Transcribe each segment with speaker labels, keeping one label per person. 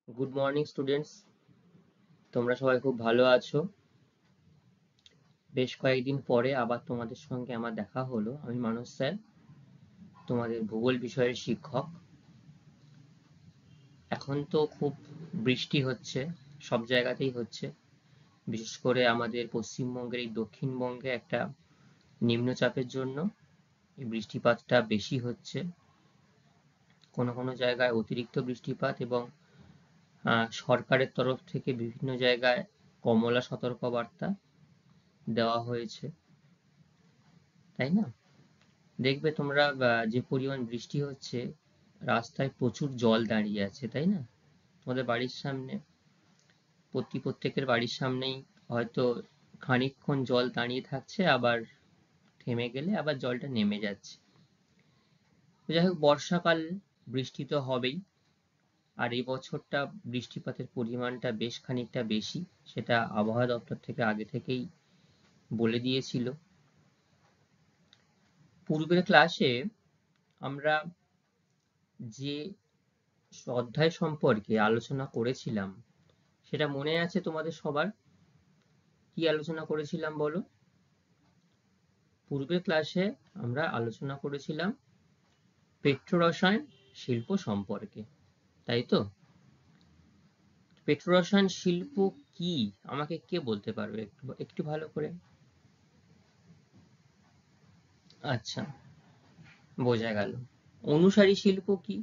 Speaker 1: Good morning students, তোমরা সবাই খুব ভালো আছো। বেশ কয়েকদিন পরে আবার তোমাদের সঙ্গে আমার দেখা হলো। আমি মানস স্যার, তোমাদের ভূগোল বিষয়ের শিক্ষক। এখন তো খুব বৃষ্টি হচ্ছে, সব জায়গাতেই হচ্ছে। বিশেষ করে আমাদের পশ্চিমবঙ্গের এই দক্ষিণবঙ্গে একটা নিম্নচাপের জন্য এই বৃষ্টিপাতটা বেশি হচ্ছে। কোনো কোনো জায়গায় অতিরিক্ত বৃষ্টিপাত এবং সরকারের তরফ থেকে বিভিন্ন জায়গায় কমলা সতর্কবার্তা দেওয়া হয়েছে, তাই না? দেখবে তোমরা যে পরিমাণ বৃষ্টি হচ্ছে, রাস্তায় প্রচুর জল দাঁড়িয়ে আছে, তাই না? তোমাদের বাড়ির সামনে, প্রত্যেকের বাড়ির সামনেই হয়তো খানিকক্ষণ জল দাঁড়িয়ে থাকছে, আবার থেমে গেলে আবার জলটা নেমে যাচ্ছে। যাই হোক, বর্ষাকাল, বৃষ্টি তো হবেই। আর এই বছরটা বৃষ্টিপাতের পরিমাণটা বেশ খানিকটা বেশি, সেটা আবহাওয়া দপ্তর থেকে আগে থেকেই বলে দিয়েছিল। পূর্বের ক্লাসে আমরা যে অধ্যায় সম্পর্কে আলোচনা করেছিলাম সেটা মনে আছে তোমাদের সবার? কি আলোচনা করেছিলাম বলো? পূর্বের ক্লাসে আমরা আলোচনা করেছিলাম পেট্রোরসায়ন শিল্প সম্পর্কে, তাই তো? পেট্রোরসায়ন শিল্প কি আমাকে কে বলতে পারবে একটু একটু ভালো করে? আচ্ছা, বোঝা গেল। অনুসারী শিল্প কি?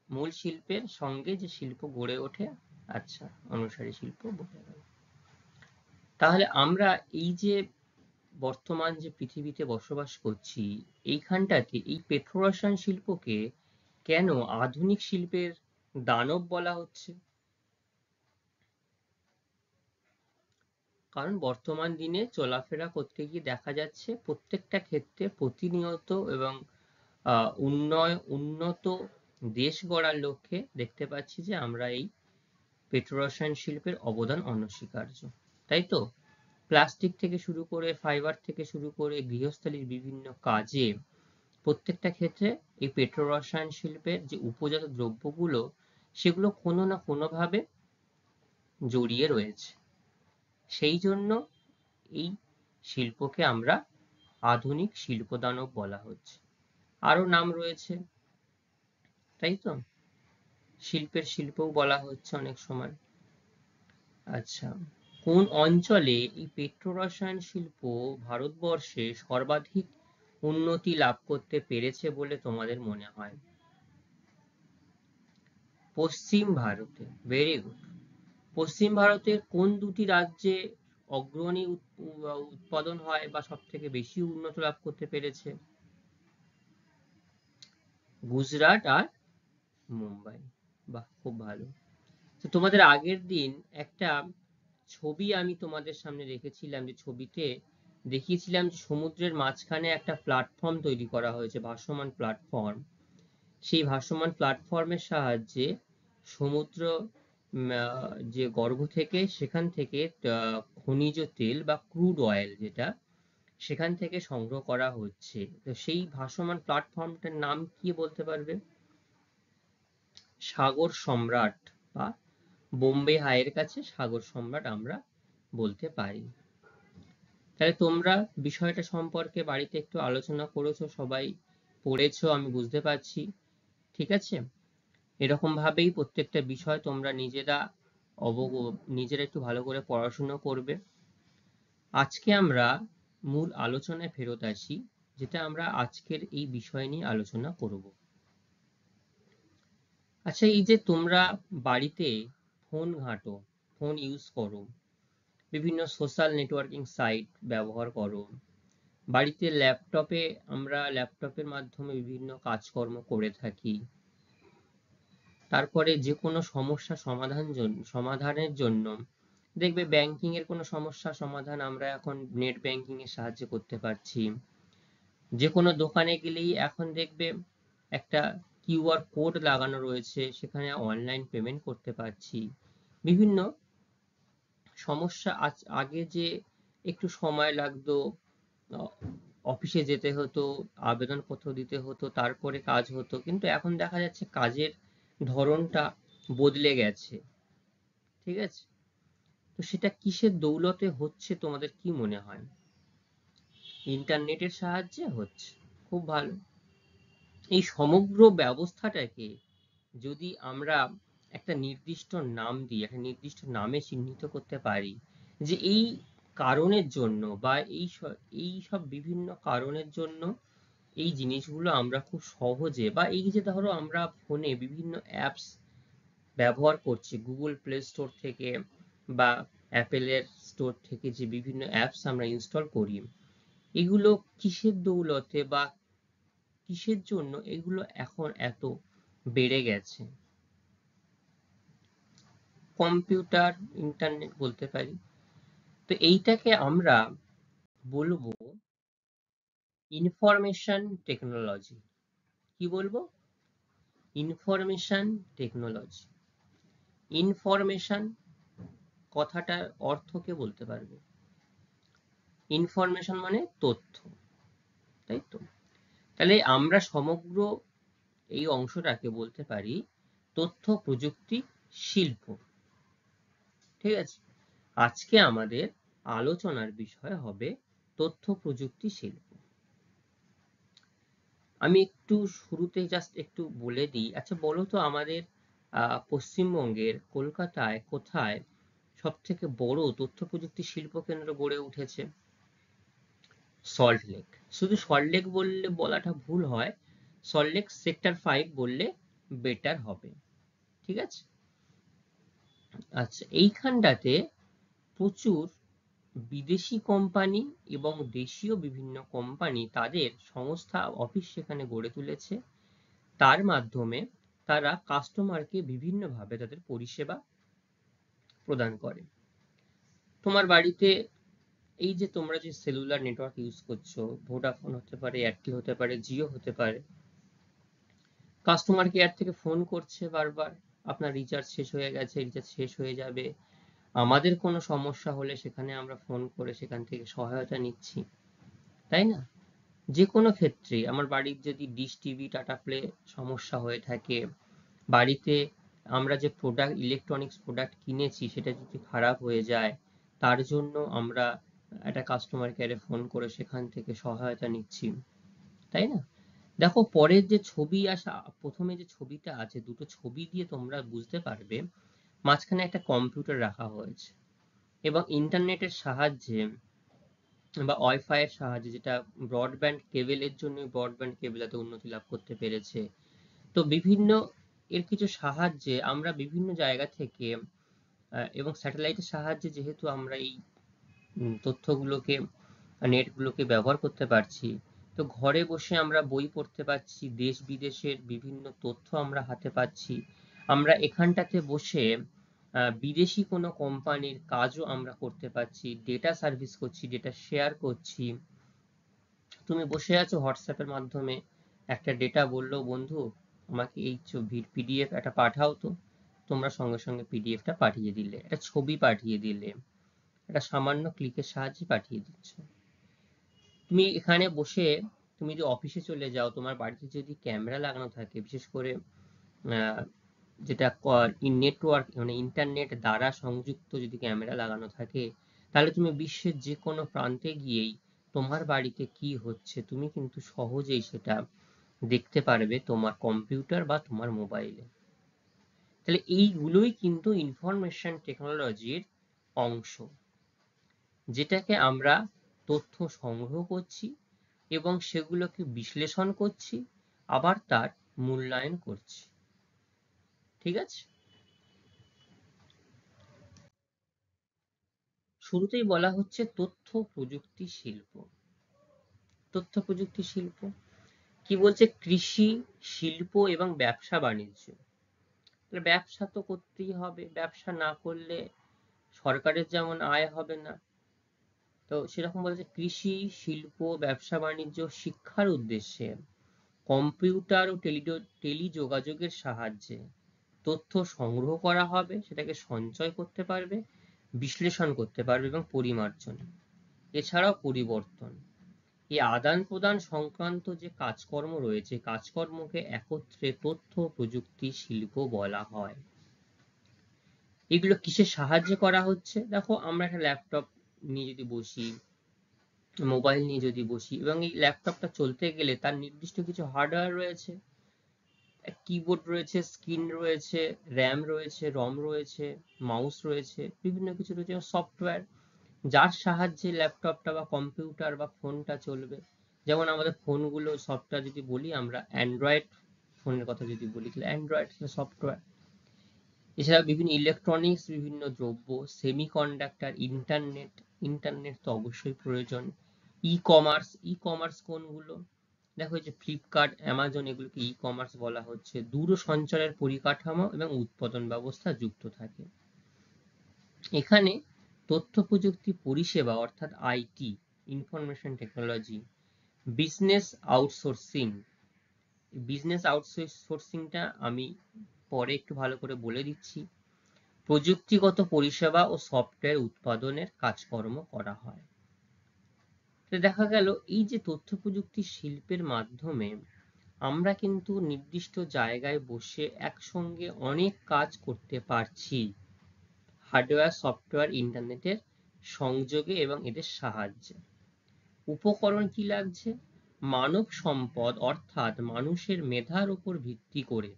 Speaker 1: মূল শিল্পের সঙ্গে যে শিল্প গড়ে ওঠে। আচ্ছা, অনুসারী শিল্প বোঝা গেল। তাহলে আমরা এই যে বর্তমান যে পৃথিবীতে বসবাস করছি, এইখানটাতে এই পেট্রোরসায়ন শিল্পকে কেন আধুনিক শিল্পের দানব বলা হচ্ছে? কারণ বর্তমান দিনে চলাফেরা করতে গিয়ে দেখা যাচ্ছে প্রত্যেকটা ক্ষেত্রে প্রতিনিয়ত এবং উন্নত দেশ গড়ার লক্ষ্যে দেখতে পাচ্ছি যে আমরা এই পেট্রোরসায়ন শিল্পের অবদান অনস্বীকার্য, তাই তো? প্লাস্টিক থেকে শুরু করে, ফাইবার থেকে শুরু করে, গৃহস্থালির বিভিন্ন কাজে, প্রত্যেকটা ক্ষেত্রে এই পেট্রোরসায়ন শিল্পের যে উপজাত দ্রব্যগুলো, সেগুলো কোনো না কোনোভাবে জড়িয়ে রয়েছে। সেই জন্য এই শিল্পকে আমরা আধুনিক শিল্পদানব বলা হচ্ছে। আরো নাম রয়েছে, তাই তো? শিল্পের শিল্পও বলা হচ্ছে অনেক সময়। আচ্ছা, কোন অঞ্চলে এই পেট্রোরসায়ন শিল্প ভারতবর্ষে সর্বাধিক উন্নতি লাভ করতে পেরেছে বলে তোমাদের মনে হয়? পশ্চিম ভারতে। Very good. পশ্চিম ভারতের কোন দুটি রাজ্যে অগ্রণী উৎপাদন হয় বা সব থেকে বেশি উন্নতি লাভ করতে পেরেছে? গুজরাট আর মুম্বাই। বাহ, খুব ভালো। তো তোমাদের আগের দিন একটা ছবি আমি তোমাদের সামনে রেখেছিলাম, যে ছবিতে দেখিয়েছিলাম যে সমুদ্রের মাঝখানে একটা প্ল্যাটফর্ম তৈরি করা হয়েছে, ভাসমান প্ল্যাটফর্ম। সেই ভাসমান প্ল্যাটফর্মের সাহায্যে সমুদ্র যে গর্ভ থেকে, সেখান থেকে খনিজ তেল বা ক্রুড অয়েল, যেটা সেখান থেকে সংগ্রহ করা হচ্ছে। তো সেই ভাসমান প্ল্যাটফর্মটার নাম কি বলতে পারবে? সাগর সম্রাট, বা বোম্বে হাইয়ের কাছে সাগর সম্রাট আমরা বলতে পারি। তাহলে তোমরা বিষয়টা সম্পর্কে বাড়িতে একটু আলোচনা করেছো, সবাই পড়েছো, আমি বুঝতে পারছি। ঠিক আছে, এরকম ভাবেই প্রত্যেকটা বিষয় তোমরা নিজেরা একটু ভালো করে পড়াশোনা করবে। আজকে আমরা মূল আলোচনায় ফেরত আসি, যেটা আমরা আজকের এই বিষয় নিয়ে আলোচনা করব। আচ্ছা, এই যে তোমরা বাড়িতে ফোন ঘাঁটো, ফোন ইউজ করো, বিভিন্ন সোশ্যাল নেটওয়ার্কিং সাইট ব্যবহার করো, বাড়িতে আমরা ল্যাপটপের মাধ্যমে বিভিন্ন কাজকর্ম করে থাকি, তারপরে যে কোনো সমস্যা সমাধানের জন্য দেখবে ব্যাংকিং এর কোনো সমস্যার সমাধান আমরা এখন নেট ব্যাংকিং এর সাহায্যে করতে পারছি। যে কোনো দোকানে গেলেই এখন দেখবে একটা কিউআর কোড লাগানো রয়েছে, সেখানে অনলাইন পেমেন্ট করতে পারছি। বিভিন্ন সমস্যা, আগে যে একটু সময় লাগতো, অফিসে যেতে হতো, আবেদনপত্র দিতে হতো, তারপরে কাজ হতো, কিন্তু এখন দেখা যাচ্ছে কাজের ধরনটা বদলে গেছে, ঠিক আছে? তো সেটা কিসের দৌলতে হচ্ছে তোমাদের কি মনে হয়? ইন্টারনেটের সাহায্যে হচ্ছে, খুব ভালো। এই সমগ্র ব্যবস্থাটাকে যদি আমরা একটা নির্দিষ্ট নাম দিই, একটা নির্দিষ্ট নামে চিহ্নিত করতে পারি, যে এই কারণের জন্য বা এই সব বিভিন্ন কারণের জন্য এই জিনিসগুলো আমরা খুব সহজে, বা এই যে ধরো আমরা ফোনে বিভিন্ন অ্যাপস ব্যবহার করছি, গুগল প্লে স্টোর থেকে বা অ্যাপেলের স্টোর থেকে যে বিভিন্ন অ্যাপস আমরা ইনস্টল করি, এগুলো কিসের দৌলতে বা কিসের জন্য এগুলো এখন এত বেড়ে গেছে? কম্পিউটার, ইন্টারনেট বলতে পারি। তো এইটাকে আমরা বলবো ইনফরমেশন টেকনোলজি। কি বলবো? Information technology. ইনফরমেশন কথাটার অর্থ কে বলতে পারবে? ইনফরমেশন মানে তথ্য, তাই তো? তাহলে আমরা সমগ্র এই অংশটাকে বলতে পারি তথ্য প্রযুক্তি শিল্প, ঠিক আছে? আজকে আমাদের আলোচনার বিষয় হবে তথ্য প্রযুক্তি শিল্প। আমি একটু শুরুতে জাস্ট একটু বলে দিই, আচ্ছা বলো তো আমাদের পশ্চিমবঙ্গের কলকাতায় কোথায় সব থেকে বড় তথ্য প্রযুক্তি শিল্প কেন্দ্র গড়ে উঠেছে? সল্টলেক। শুধু সল্টলেক বললে বলাটা ভুল হয়, সল্টলেক সেক্টর 5 বললে বেটার হবে, ঠিক আছে? আচ্ছা, এইখানটাতে প্রচুর বিদেশি কোম্পানি এবং দেশীয় বিভিন্ন কোম্পানি তাদের সংস্থা অফিস সেখানে গড়ে তুলেছে। তার মাধ্যমে তারা কাস্টমারকে বিভিন্নভাবে তাদের পরিষেবা প্রদান করে। তোমার বাড়িতে এই যে তোমরা যে সেলুলার নেটওয়ার্ক ইউজ করছো, ভোডাফোন হতে পারে, এয়ারটেল হতে পারে, জিও হতে পারে, কাস্টমার কেয়ার থেকে ফোন করছে বারবার, আপনার রিচার্জ শেষ হয়ে গেছে, রিচার্জ শেষ হয়ে যাবে। আমাদের কোনো সমস্যা হলে সেখানে আমরা ফোন করে সেখান থেকে সহায়তা নিচ্ছি, তাই না? যে কোনো ক্ষেত্রে আমার বাড়ির যদি ডিশ টিভি টাটা প্লে সমস্যা হয়ে থাকে, বাড়িতে আমরা যে প্রোডাক্ট ইলেকট্রনিক্স প্রোডাক্ট কিনেছি সেটা যদি খারাপ হয়ে যায়, তার জন্য আমরা একটা কাস্টমার কেয়ারে ফোন করে সেখান থেকে সহায়তা নিচ্ছি, তাই না? দেখো পরের যে ছবি আসা, প্রথমে যে ছবিটা আছে, দুটো ছবি দিয়ে তোমরা বুঝতে পারবে মাঝখানে একটা কম্পিউটার রাখা হয়েছে এবং ইন্টারনেটের সাহায্যে বা ওয়াইফাই এর সাহায্যে, যেটা ব্রডব্যান্ড কেবলের জন্য ব্রডব্যান্ড কেবল এত উন্নতি লাভ করতে পেরেছে। তো বিভিন্ন এর কিছু সাহায্যে আমরা বিভিন্ন জায়গা থেকে এবং স্যাটেলাইটের সাহায্যে যেহেতু আমরা এই তথ্যগুলোকে, নেটগুলোকে ব্যবহার করতে পারছি, তো ঘরে বসে আমরা বই পড়তে পারছি, দেশ বিদেশের বিভিন্ন তথ্য আমরা হাতে পাচ্ছি। আমরা এখানটাতে বসে বিদেশি কোনো কোম্পানির কাজও আমরা করতে পারছি, ডেটা সার্ভিস করছি, ডেটা শেয়ার করছি। তুমি বসে আছো হোয়াটসঅ্যাপের মাধ্যমে, একটা ডেটা বললো বন্ধু আমাকে এই পিডিএফ একটা পাঠাও, তো তোমরা সঙ্গে সঙ্গে পিডিএফটা পাঠিয়ে দিলে, একটা ছবি পাঠিয়ে দিলে, একটা সামান্য ক্লিকের সাহায্যে পাঠিয়ে দিচ্ছ। তুমি এখানে বসে, তুমি যদি অফিসে চলে যাও, তোমার বাড়িতে যদি ক্যামেরা লাগানো থাকে, বিশেষ করে যেটা নেটওয়ার্ক মানে ইন্টারনেট দ্বারা সংযুক্ত যদি ক্যামেরা লাগানো থাকে, তাহলে তুমি বিশ্বের যে কোনো প্রান্তে গিয়েই তোমার বাড়িতে কি হচ্ছে তুমি কিন্তু সহজেই সেটা দেখতে পারবে তোমার কম্পিউটার বা তোমার মোবাইলে। তাহলে এইগুলোই কিন্তু ইনফরমেশন টেকনোলজির অংশ, যেটাকে আমরা তথ্য সংগ্রহ করছি এবং সেগুলোকে বিশ্লেষণ করছি, আবার তার মূল্যায়ন করছি, ঠিক আছে? শুরুতেই বলা হচ্ছে তথ্য প্রযুক্তি শিল্প। তথ্য প্রযুক্তি শিল্প কি বলছে? কৃষি, শিল্প এবং ব্যবসা বাণিজ্য। ব্যবসা তো করতেই হবে, ব্যবসা না করলে সরকারের যেমন আয় হবে না, তো সেরকম বলছে কৃষি, শিল্প, ব্যবসা বাণিজ্য, শিক্ষার উদ্দেশ্যে কম্পিউটার ও টেলিযোগাযোগের সাহায্যে তথ্য সংগ্রহ করা হবে, সেটাকে সঞ্চয় করতে পারবে, বিশ্লেষণ করতে পারবে এবং পরিমার্জন, এছাড়াও পরিবর্তন। এই আদান প্রদান সংক্রান্ত যে কাজকর্ম রয়েছে, কাজকর্মকে একত্রে তথ্য প্রযুক্তি শিল্প বলা হয়। এগুলো কিসের সাহায্যে করা হচ্ছে? দেখো, আমরা একটা ল্যাপটপ নিয়ে যদি বসি, মোবাইল নিয়ে যদি বসি, এবং এই ল্যাপটপটা চলতে গেলে তার নির্দিষ্ট কিছু হার্ডওয়্যার রয়েছে, কিবোর্ড রয়েছে, স্ক্রিন রয়েছে, র্যাম রয়েছে, রম রয়েছে, মাউস রয়েছে, বিভিন্ন কিছু রয়েছে, সফটওয়্যার, যার সাহায্যে ল্যাপটপটা বা কম্পিউটার বা ফোনটা চলবে। যেমন আমাদের ফোনগুলো সফটওয়্যার যদি বলি, আমরা অ্যান্ড্রয়েড ফোনের কথা যদি বলি, তাহলে অ্যান্ড্রয়েড সফটওয়্যার। এছাড়া বিভিন্ন ইলেকট্রনিক্স, বিভিন্ন দ্রব্য, সেমিকন্ডাক্টর, ইন্টারনেট, ইন্টারনেট তো অবশ্যই প্রয়োজন। ই কমার্স কোনগুলো? দেখো, এই যে ফ্লিপকার্ট, অ্যামাজন, এগুলোকে ই কমার্স বলা হচ্ছে। দূরসঞ্চারের পরিকাঠামো এবং উৎপাদন ব্যবস্থা যুক্ত থাকে। এখানে তথ্য প্রযুক্তি পরিষেবা অর্থাৎ IT, information technology, business outsourcing. Business আউটসোর্সিংটা আমি পরে একটু ভালো করে বলে দিচ্ছি। প্রযুক্তিগত পরিষেবা ও সফটওয়্যার উৎপাদনের কাজকর্ম করা হয়। দেখা গেল এই যে তথ্য প্রযুক্তি শিল্পের মাধ্যমে আমরা কিন্তু নির্দিষ্ট জায়গায় বসে একসঙ্গে অনেক কাজ করতে পারছি, হার্ডওয়্যার, সফটওয়্যার, ইন্টারনেটের সংযোগে এবং এদের সাহায্যে। উপকরণ কি লাগছে? মানব সম্পদ, অর্থাৎ মানুষের মেধার উপর ভিত্তি করে।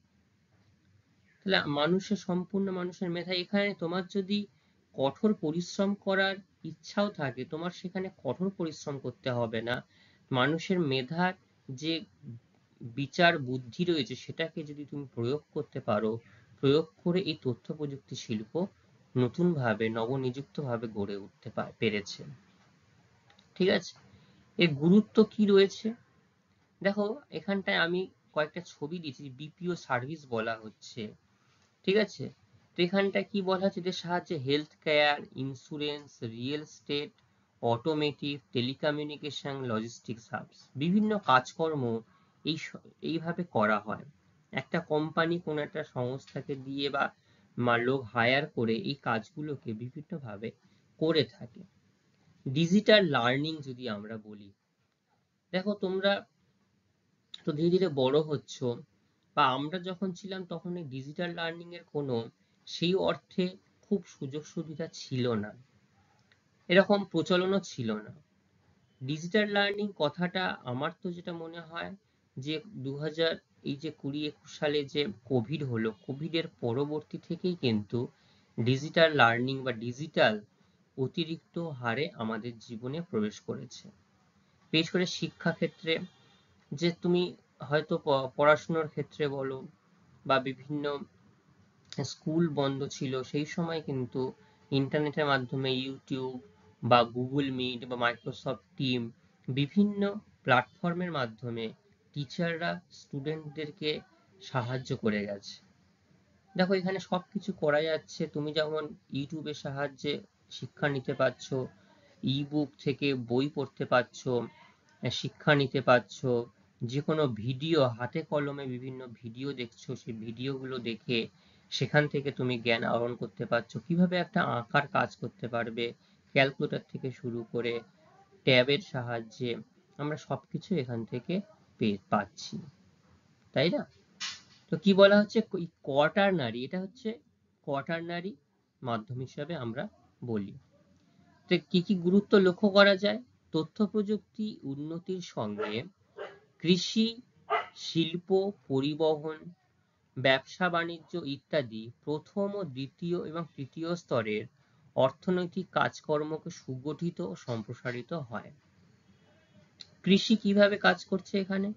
Speaker 1: তাহলে সম্পূর্ণ মানুষের মেধা। এখানে তোমার যদি কঠোর পরিশ্রম করার ইচ্ছাও থাকে, তোমার সেখানে কঠোর পরিশ্রম করতে হবে না। মানুষের মেধার যে বিচার বুদ্ধি রয়েছে, সেটাকে যদি তুমি প্রয়োগ করতে পারো, প্রয়োগ করে এই তথ্য প্রযুক্তি শিল্প নতুনভাবে, নবনিযুক্তভাবে গড়ে উঠতে পেরেছে। ঠিক আছে, এর গুরুত্ব কি রয়েছে? দেখো, এখানটায় আমি কয়েকটা ছবি দিয়েছি, বিপিও সার্ভিস বলা হচ্ছে। ঠিক আছে, তো এখানটা কি বলা হচ্ছে? এদের সাহায্যে health care, insurance, real estate, automotive, telecommunication, logistics hubs, বিভিন্ন কাজকর্ম এইভাবে করা হয়। একটা কোম্পানি কোনো একটা সংস্থাকে দিয়ে বা লোক হায়ার করে এই কাজগুলোকে বিভিন্নভাবে করে থাকে। ডিজিটাল লার্নিং যদি আমরা বলি, দেখো তোমরা তো ধীরে ধীরে বড় হচ্ছ, বা আমরা যখন ছিলাম তখন এই ডিজিটাল লার্নিং এর কোনো সেই অর্থে খুব সুযোগ সুবিধা ছিল না, এরকম প্রচলনও ছিল না। ডিজিটাল লার্নিং কথাটা আমার তো যেটা মনে হয় যে 2000, এই যে 20-21 সালে যে কোভিড হলো, কোভিডের পরবর্তী থেকেই কিন্তু ডিজিটাল লার্নিং বা ডিজিটাল অতিরিক্ত হারে আমাদের জীবনে প্রবেশ করেছে। বিশেষ করে শিক্ষা ক্ষেত্রে, যে তুমি হয়তো পড়াশোনার ক্ষেত্রে বলো, বা বিভিন্ন স্কুল বন্ধ ছিল সেই সময় কিন্তু ইন্টারনেটের মাধ্যমে ইউটিউব বা গুগল মিট বা মাইক্রোসফট টিম, বিভিন্ন প্ল্যাটফর্মের মাধ্যমে টিচাররা স্টুডেন্টদেরকে সাহায্য করে গেছে। দেখো, এখানে সবকিছু করা যাচ্ছে। তুমি যেমন ইউটিউবের সাহায্যে শিক্ষা নিতে পারছো, ইবুক থেকে বই পড়তে পারছো, শিক্ষা নিতে পারছো, যে কোনো ভিডিও, হাতে কলমে বিভিন্ন ভিডিও দেখছো, সেই ভিডিওগুলো দেখে সেখান থেকে তুমি জ্ঞান আহরণ করতে পারছো, কিভাবে একটা আঁকার কাজ করতে পারবে, ক্যালকুলেটর থেকে শুরু করে ট্যাবের সাহায্যে আমরা সবকিছু এখান থেকে পাচ্ছি, তাই না? তো কি বলা হচ্ছে? কোয়াটারনারি, এটা হচ্ছে কোয়াটারনারি মাধ্যম হিসাবে আমরা বলি। তো কি কি গুরুত্ব লক্ষ্য করা যায়? তথ্য প্রযুক্তি উন্নতির সঙ্গে কৃষি, শিল্প, পরিবহন, ব্যবসা বাণিজ্য ইত্যাদি প্রথম ও দ্বিতীয় এবং তৃতীয় স্তরের অর্থনৈতিক কাজকর্মকে সুগঠিত ও সম্প্রসারিত হয়। কৃষি কিভাবে কাজ করছে এখানে?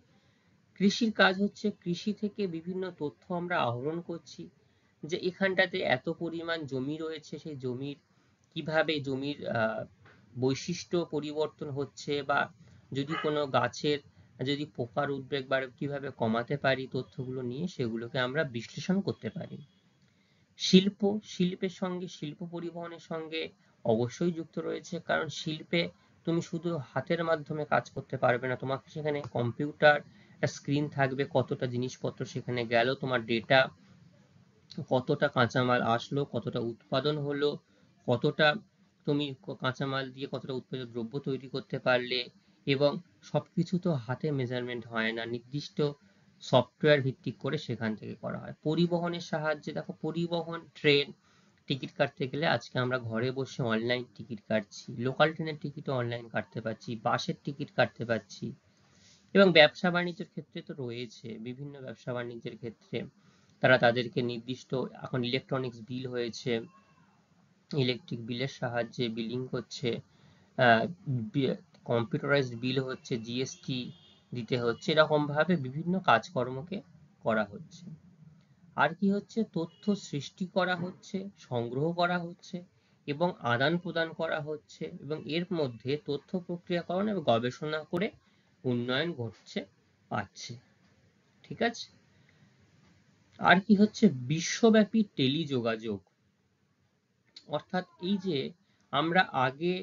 Speaker 1: কৃষির কাজ হচ্ছে, কৃষি থেকে বিভিন্ন তথ্য আমরা আহরণ করছি, যে এখানটাতে এত পরিমাণ জমি রয়েছে, সেই জমির কিভাবে জমির বৈশিষ্ট্য পরিবর্তন হচ্ছে, বা যদি কোনো গাছের যদি পোকার উদ্বেগ বাড়ে কিভাবে কমাতে পারি, তথ্যগুলো নিয়ে সেগুলোকে আমরা বিশ্লেষণ করতে পারি। শিল্প, শিল্পের সঙ্গে, শিল্প পরিবহনের সঙ্গে অবশ্যই যুক্ত রয়েছে, কারণ শিল্পে তুমি শুধু হাতের মাধ্যমে কাজ করতে পারবে না, তোমাকে সেখানে কম্পিউটার স্ক্রিন থাকবে, কতটা জিনিসপত্র সেখানে গেল, তোমার ডেটা, কতটা কাঁচামাল আসলো, কতটা উৎপাদন হলো, কতটা তুমি কাঁচামাল দিয়ে কতটা উৎপাদিত দ্রব্য তৈরি করতে পারলে, এবং সবকিছু তো হাতে মেজারমেন্ট হয় না, নির্দিষ্ট সফটওয়্যার ভিত্তিক করে সেখান থেকে করা হয়। পরিবহনের সাহায্যে দেখো, পরিবহন, ট্রেন টিকিট কাটতে গেলে আজকে আমরা ঘরে বসে অনলাইন টিকিট কাটছি, লোকাল ট্রেনের টিকিটও অনলাইন কাটতে পারছি, বাসের টিকিট কাটতে পারছি। এবং ব্যবসা বাণিজ্যের ক্ষেত্রে তো রয়েছে, বিভিন্ন ব্যবসা বাণিজ্যের ক্ষেত্রে তারা তাদেরকে নির্দিষ্ট, এখন ইলেকট্রনিক্স বিল হয়েছে, ইলেকট্রিক বিলের সাহায্যে বিলিং করছে, কম্পিউটারাইজড বিল হচ্ছে, জিএসটি দিতে হচ্ছে, এরকম ভাবে বিভিন্ন কাজকর্মকে করা হচ্ছে। আর কি হচ্ছে, তথ্য সৃষ্টি করা হচ্ছে, সংগ্রহ করা হচ্ছে এবং আদান প্রদান করা হচ্ছে, এবং এর মধ্যে তথ্য প্রক্রিয়াকরণ এবং গবেষণা করে উন্নয়ন ঘটছে পাচ্ছে। ঠিক আছে। আর কি হচ্ছে, বিশ্বব্যাপী টেলিযোগাযোগ, অর্থাৎ এই যে আমরা আগে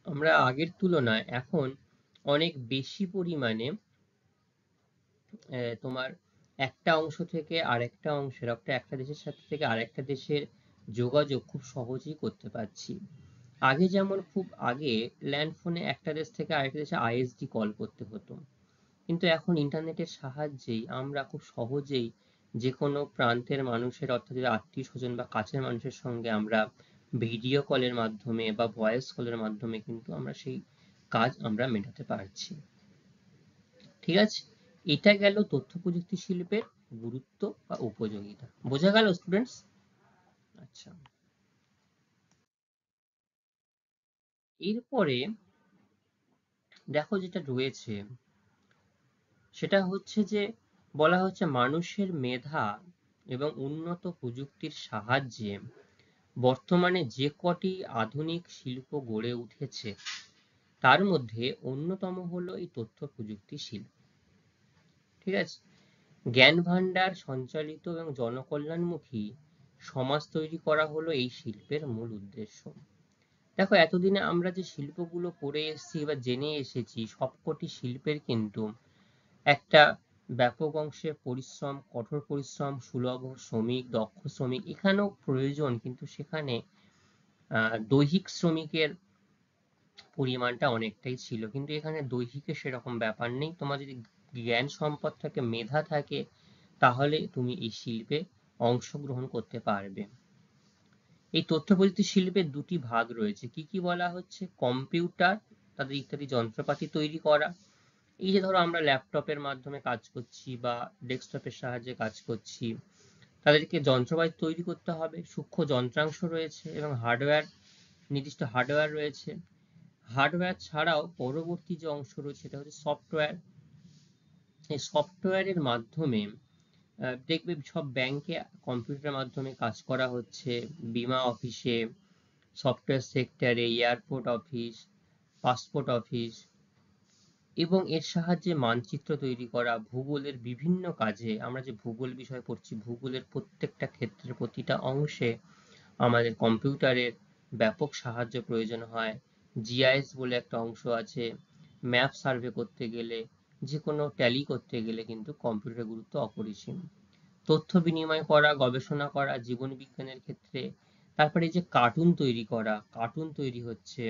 Speaker 1: আমরা আগের তুলনায় এখন অনেক বেশি পরিমাণে তোমার একটা অংশ থেকে আরেকটা অংশের, একটা দেশের সাথে থেকে আরেকটা দেশের যোগাযোগ খুব সহজেই করতে পারছি। আগে যেমন খুব আগে ল্যান্ড ফোনে একটা দেশ থেকে আরেকটা দেশে আইএসডি কল করতে হতো, কিন্তু এখন ইন্টারনেটের সাহায্যেই আমরা খুব সহজেই যে কোনো প্রান্তের মানুষের, অর্থাৎ আত্মীয় স্বজন বা কাছের মানুষের সঙ্গে আমরা ভিডিও কলের মাধ্যমে বা ভয়েস কলের মাধ্যমে কিন্তু আমরা সেই কাজ আমরা মেটাতে পারছি। ঠিক আছে। এটা গেল তথ্য প্রযুক্তি শিল্পের গুরুত্ব বা উপযোগিতা। বোঝা গেল স্টুডেন্টস? আচ্ছা, এরপরে দেখো যেটা রয়েছে সেটা হচ্ছে যে বলা হচ্ছে মানুষের মেধা এবং উন্নত প্রযুক্তির সাহায্যে বর্তমানে যে কটি আধুনিক শিল্প গড়ে উঠেছে তার মধ্যে অন্যতম হলো এই তথ্য প্রযুক্তি শিল্প। ঠিক আছে। জ্ঞান ভান্ডার সঞ্চালিত এবং জনকল্যাণমুখী সমাজ তৈরি করা হলো এই শিল্পের মূল উদ্দেশ্য। দেখো, এতদিনে আমরা যে শিল্পগুলো পড়ে এসেছি বা জেনে এসেছি, সবকটি শিল্পের কিন্তু একটা ব্যাপক অংশে পরিশ্রম, কঠোর পরিশ্রম, সুলভ শ্রমিক, দক্ষ শ্রমিক এখানেও প্রয়োজন, কিন্তু সেখানে দৈহিক শ্রমিকের পরিমাণটা অনেকটাই ছিল, কিন্তু এখানে দৈহিকের সেরকম ব্যাপার নেই। তোমার যদি জ্ঞান সম্পদ থাকে, মেধা থাকে, তাহলে তুমি এই শিল্পে অংশগ্রহণ করতে পারবে। এই তথ্য প্রযুক্তি শিল্পের দুটি ভাগ রয়েছে। কি কি বলা হচ্ছে, কম্পিউটার, তাদের ইত্যাদি যন্ত্রপাতি তৈরি করা। এই যে ধরো আমরা ল্যাপটপের মাধ্যমে কাজ করছি বা ডেস্কটপের সাহায্যে কাজ করছি, তাদেরকে যন্ত্রপাতি তৈরি করতে হবে, সূক্ষ্ম যন্ত্রাংশ রয়েছে এবং হার্ডওয়্যার, নির্দিষ্ট হার্ডওয়্যার রয়েছে। হার্ডওয়্যার ছাড়াও পরবর্তী যে অংশ রয়েছে সেটা হচ্ছে সফটওয়্যার। এই সফটওয়্যারের মাধ্যমে দেখবে সব ব্যাংকে কম্পিউটারের মাধ্যমে কাজ করা হচ্ছে, বীমা অফিসে, সফটওয়্যার সেক্টরে, এয়ারপোর্ট অফিস, পাসপোর্ট অফিস, এবং এর সাহায্যে মানচিত্র তৈরি করা, ভূগোলের বিভিন্ন কাজে, আমরা যে ভূগোল বিষয় পড়ছি, ভূগোলের প্রত্যেকটা ক্ষেত্রের প্রতিটা অংশে আমাদের কম্পিউটারের ব্যাপক সাহায্য প্রয়োজন হয়। জিআইএস বলে একটা অংশ আছে, ম্যাপ সার্ভে করতে গেলে, যে কোনো ট্যালি করতে গেলে কিন্তু কম্পিউটারের গুরুত্ব অপরিসীম। তথ্য বিনিময় করা, গবেষণা করা জীবন বিজ্ঞানের ক্ষেত্রে। তারপরে এই যে কার্টুন তৈরি করা, কার্টুন তৈরি হচ্ছে,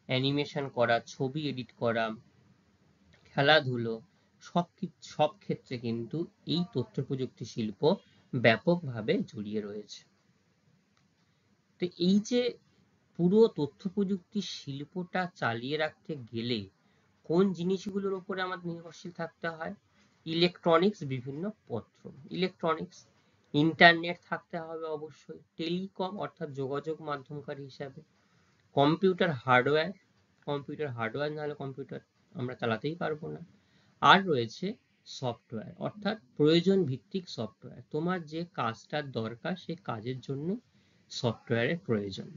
Speaker 1: অ্যানিমেশন করা, ছবি এডিট করা, খেলাধুলো, সব ক্ষেত্রে কিন্তু এই তথ্য প্রযুক্তি শিল্প ব্যাপকভাবে জড়িয়ে রয়েছে। তো এই যে পুরো তথ্য প্রযুক্তি শিল্পটা চালিয়ে রাখতে গেলে কোন জিনিসগুলোর উপরে আমাদের নির্ভরশীল থাকতে হয়, ইলেকট্রনিক্স, বিভিন্ন পত্র, ইলেকট্রনিক্স, ইন্টারনেট থাকতে হবে অবশ্যই, টেলিকম অর্থাৎ যোগাযোগ মাধ্যমকারী হিসাবে, কম্পিউটার হার্ডওয়্যার না হলে কম্পিউটার আমরা চালাতেই পারবো না। আর রয়েছে সফটওয়্যার, অর্থাৎ প্রয়োজন ভিত্তিক সফটওয়্যার, তোমার যে কাজটার দরকার সেই কাজের জন্য সফটওয়্যারের প্রয়োজন।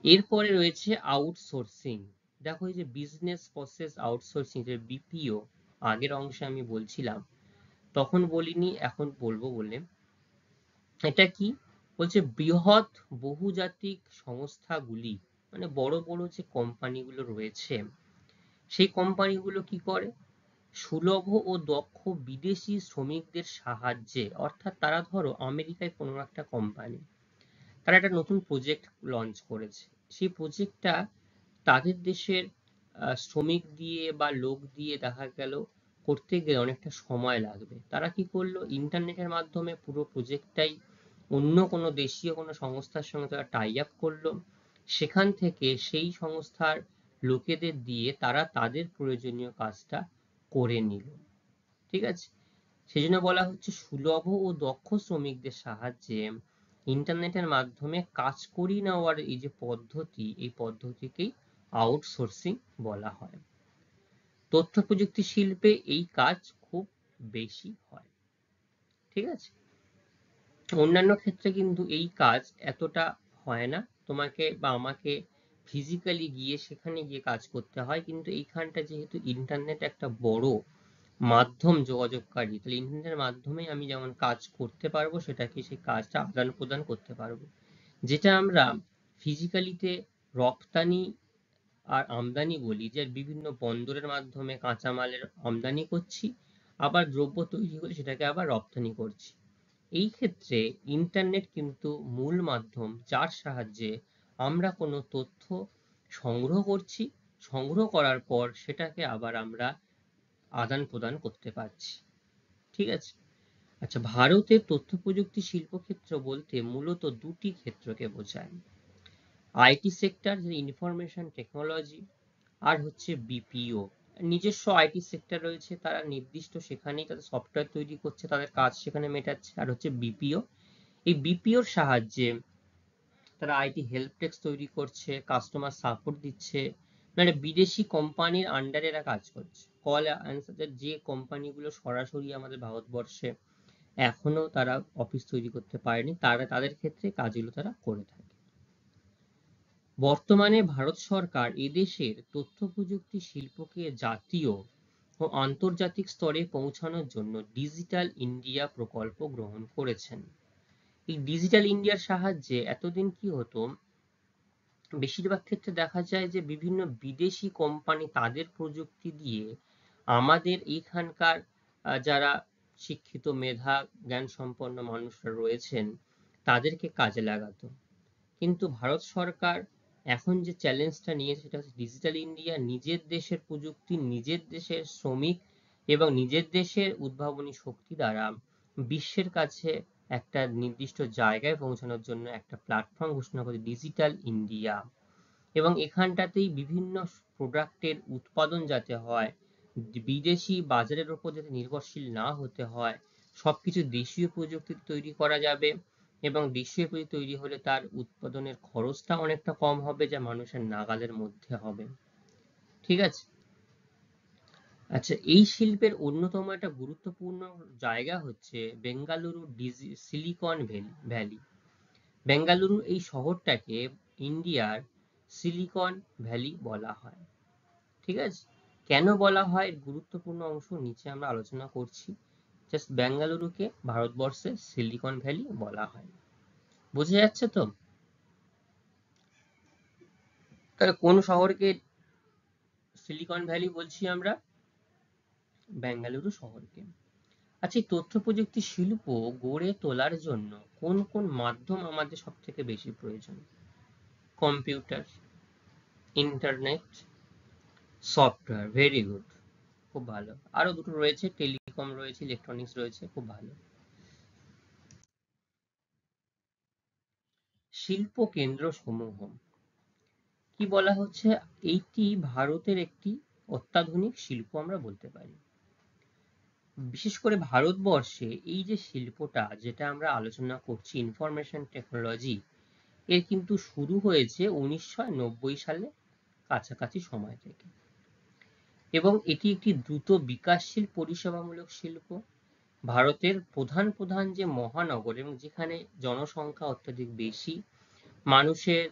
Speaker 1: এরপরে রয়েছে আউটসোর্সিং। দেখো, এই যে বিজনেস প্রসেস আউটসোর্সিং, যে বিপিও, আগের অংশে আমি বলছিলাম, তখন বলিনি, এখন বলবো বলে। এটা কি বলছে, বৃহৎ বহুজাতিক সংস্থাগুলি, মানে বড় বড় যে কোম্পানিগুলো রয়েছে, সেই কোম্পানিগুলো কি করে, সুলভ ও দক্ষ বিদেশি শ্রমিকদের সাহায্যে, অর্থাৎ তারা ধরো আমেরিকায় কোনো একটা কোম্পানি, তারা একটা নতুন প্রজেক্ট লঞ্চ করেছে, সেই প্রজেক্টটা তাদের দেশের শ্রমিক দিয়ে বা লোক দিয়ে দেখা গেল করতে গেলে অনেকটা সময় লাগবে। তারা কি করলো, ইন্টারনেটের মাধ্যমে পুরো প্রজেক্টটাই অন্য কোনো দেশীয় কোনো সংস্থার সঙ্গে তারা টাই আপ করলো, সেখান থেকে সেই সংস্থার লোকেদের দিয়ে তারা তাদের প্রয়োজনীয় কাজটা করে নিল। ঠিক আছে, সেই জন্য বলা হচ্ছে সুলভ ও দক্ষ শ্রমিকদের সাহায্যে ইন্টারনেটের মাধ্যমে কাজ করিয়ে নেওয়ার এই যে পদ্ধতি, এই পদ্ধতিকেই আউটসোর্সিং বলা হয়। তথ্য প্রযুক্তি শিল্পে এই কাজ খুব বেশি হয়। ঠিক আছে, অন্যান্য ক্ষেত্রে কিন্তু এই কাজ এতটা হয় না, তোমাকে বা আমাকে ফিজিক্যালি গিয়ে সেখানে গিয়ে কাজ করতে হয়। কিন্তু এইখানটা যেহেতু ইন্টারনেট একটা বড় মাধ্যম যোগাযোগকারী, তাহলে ইন্টারনেটের মাধ্যমে আমি যেমন কাজ করতে পারবো, সেটাকে সেই কাজটা আদান প্রদান করতে পারবো, যেটা আমরা ফিজিক্যালিতে রপ্তানি আর আমদানি বলি, যে বিভিন্ন বন্দরের মাধ্যমে কাঁচামালের আমদানি করছি, আবার দ্রব্য তৈরি হলে সেটাকে আবার রপ্তানি করছি। এই ক্ষেত্রে ইন্টারনেট কিন্তু মূল মাধ্যম, যার সাহায্যে আমরা কোনো তথ্য সংগ্রহ করছি, সংগ্রহ করার পর সেটাকে আবার আমরা আদান প্রদান করতে পারছি। ঠিক আছে, আচ্ছা, ভারতের তথ্য প্রযুক্তি শিল্পক্ষেত্র বলতে মূলত দুটি ক্ষেত্রকে বোঝায়। আইটি সেক্টর, যে ইনফরমেশন টেকনোলজি, আর হচ্ছে বিপিও। নিজস্ব আইটি সেক্টর রয়েছে, তারা নির্দিষ্ট সেখানেই তাদের সফটওয়্যার তৈরি করছে, তাদের কাজ সেখানে মেটাচ্ছে। আর হচ্ছে বিপিও, এই বিপিওর সাহায্যে তারা আইটি হেল্প ডেস্ক তৈরি করছে, কাস্টমার সাপোর্ট দিচ্ছে, মানে বিদেশি কোম্পানির আন্ডারে এরা কাজ করছে। কল অ্যান্সার, যে কোম্পানিগুলো সরাসরি আমাদের ভারতবর্ষে এখনো তারা অফিস তৈরি করতে পারেনি, তারা তাদের ক্ষেত্রে কাজগুলো তারা করে থাকে। বর্তমানে ভারত সরকার এদেশের তথ্য প্রযুক্তি শিল্পকে জাতীয় ও আন্তর্জাতিক স্তরে পৌঁছানোর জন্য ডিজিটাল ইন্ডিয়া প্রকল্প গ্রহণ করেছেন। এই ডিজিটাল ইন্ডিয়ার সাহায্যে এতদিন কি হতো, বেশিরভাগ ক্ষেত্রে দেখা যায় যে বিভিন্ন বিদেশি কোম্পানি তাদের প্রযুক্তি দিয়ে আমাদের এইখানকার যারা শিক্ষিত মেধা জ্ঞান সম্পন্ন মানুষরা রয়েছেন তাদেরকে কাজে লাগাতো। কিন্তু ভারত সরকার এখন যে চ্যালেঞ্জটা নিয়েছে সেটা হচ্ছে ডিজিটাল ইন্ডিয়া, নিজের দেশের প্রযুক্তি, নিজের দেশের শ্রমিক এবং নিজের দেশের উদ্ভাবনী শক্তি দ্বারা বিশ্বের কাছে একটা নির্দিষ্ট জায়গায় পৌঁছানোর জন্য একটা প্ল্যাটফর্ম ঘোষণা করে, ডিজিটাল ইন্ডিয়া। এবং এখানটাতেই বিভিন্ন প্রোডাক্টের উৎপাদন যাতে হয়, বিদেশি বাজারের উপর যাতে নির্ভরশীল না হতে হয়, সবকিছু দেশীয় প্রযুক্তি তৈরি করা যাবে, এবং দেশীয় প্রযুক্তি তৈরি হলে তার উৎপাদনের খরচটা অনেকটা কম হবে, যা মানুষের নাগালের মধ্যে হবে। ঠিক আছে, আচ্ছা, এই শিল্পের অন্যতম একটা গুরুত্বপূর্ণ জায়গা হচ্ছে বেঙ্গালুরু সিলিকন ভ্যালি। বেঙ্গালুরু এই শহরটাকে ইন্ডিয়ার সিলিকন ভ্যালি বলা হয়। ঠিক আছে, কেন বলা হয়, গুরুত্বপূর্ণ অংশ নিচে আমরা আলোচনা করছি। জাস্ট বেঙ্গালুরুকে ভারতবর্ষের সিলিকন ভ্যালি বলা হয়। বোঝা যাচ্ছে তো? তাহলে কোন শহরকে সিলিকন ভ্যালি বলছি আমরা? বেঙ্গালুরু শহরকে। আচ্ছা, এই তথ্য প্রযুক্তি শিল্প গড়ে তোলার জন্য কোন কোন মাধ্যম আমাদের সব থেকে বেশি প্রয়োজন? Computer, internet, software. Very good, খুব ভালো। আরো দুটো রয়েছে, টেলিকম রয়েছে, ইলেকট্রনিক্স রয়েছে, খুব ভালো। শিল্প কেন্দ্র সমূহ কি বলা হচ্ছে, এইটি ভারতের একটি অত্যাধুনিক শিল্প আমরা বলতে পারি। বিশেষ করে ভারতবর্ষে এই যে শিল্পটা যেটা আমরা আলোচনা করছি, ইনফরমেশন টেকনোলজি, এর কিন্তু শুরু হয়েছে 1990 সালে কাছাকাছি সময় থেকে, এবং এটি একটি দ্রুত বিকাশশীল পরিষেবামূলক শিল্প। ভারতের প্রধান প্রধান যে মহানগর এবং যেখানে জনসংখ্যা অত্যাধিক বেশি, মানুষের